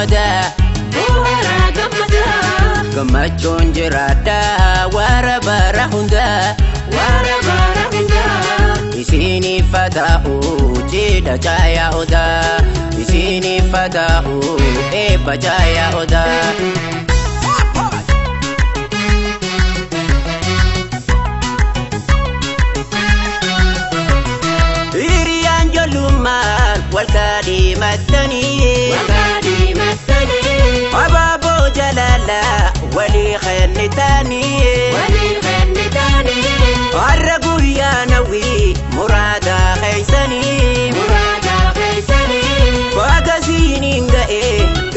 gammada gammachuun jiraadha wara bara hunda isiniif fata'u jidha caya oda isiniif fata'u eebba caya oda hiriyan jolummaan walkadhi mattani ababo jalala wali khannitani arra guyanawi murada khaysani bagasinin gae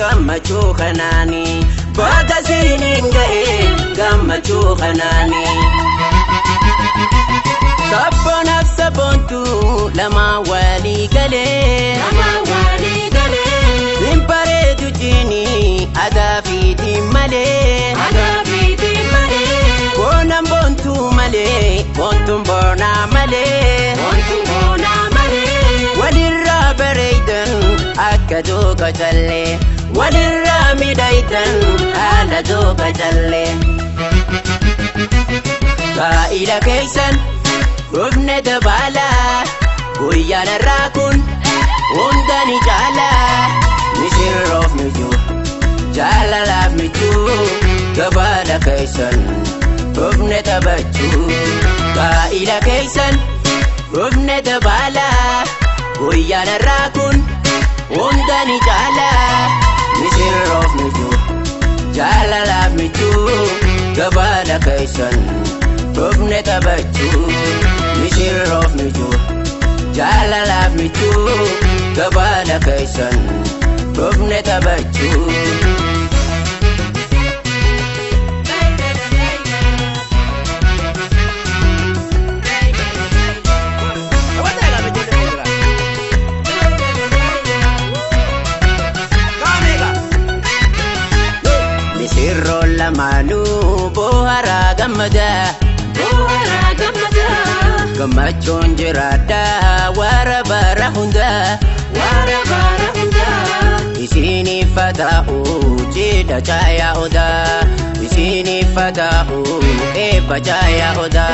gammachu khanani bagasinin gae gammachu khanani sabona sabontu lama wali gale impare tujini adafi timale bonam bontu male bontum bona male walirra bareidan akadu kajalle walirra midaidan aladu kajalle ka ila kaysan rubne dabala guyana rakun undani jala mishirof nuju jala laf nuju gabala kaysan rubne tabachu ka ila kaysan rubne dabala guyana rakun undani jala mishirof nuju jala laf nuju gabala kaysan rubne tabachu mishirof nuju jala laf nuju gabala kaysan rubne tabachu misirro lamanu bohara gammada gammachuun jiraadha wara bara hunda isiniif fata'u jidha caya oda isiniif fata'u eebba caya oda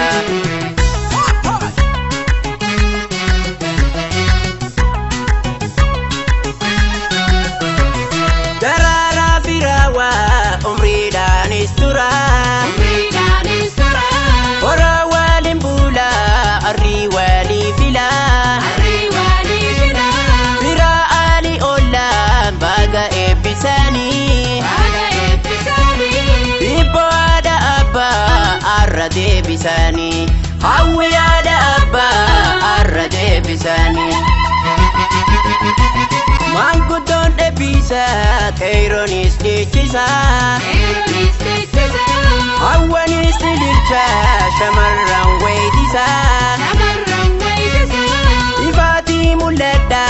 darara firawa umridaan istura ora walin bula arri wali fila fira ali olla baga ebisani ibo ada abba arra debisani hawi ada abba arra debisani mangudon debisa kaironis dechisa awanis dilcha shamarran waydisa ifati mulada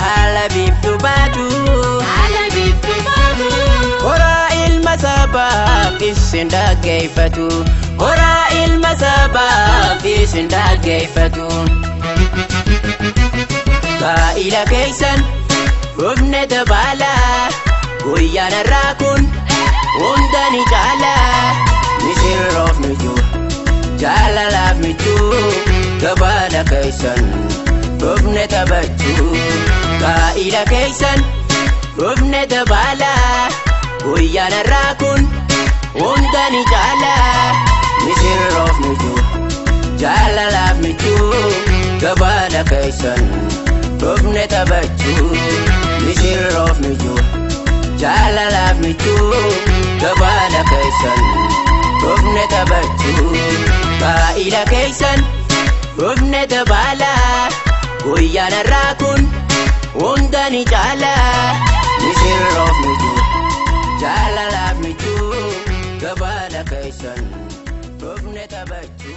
halabib tubatu ora ilmasaba fisinda gaifatu ora ilmasaba fisinda gaifatu ka ila kaysan rubne dabala guyana rakun undani jala mishirof nuju jala laf nuju gabala kaysan rubne tabachu ka ila kaysan rubne dabala guyana rakun undani jala mishirof nuju jala laf nuju gabala kaysan rubne tabachu mishirof nuju jala laf nuju gabala kaysan rubne tabachu ka ila kaysan rubne dabala guyana rakun undani jala mishirof nuju jala laf nuju gabala kaysan rubne tabachu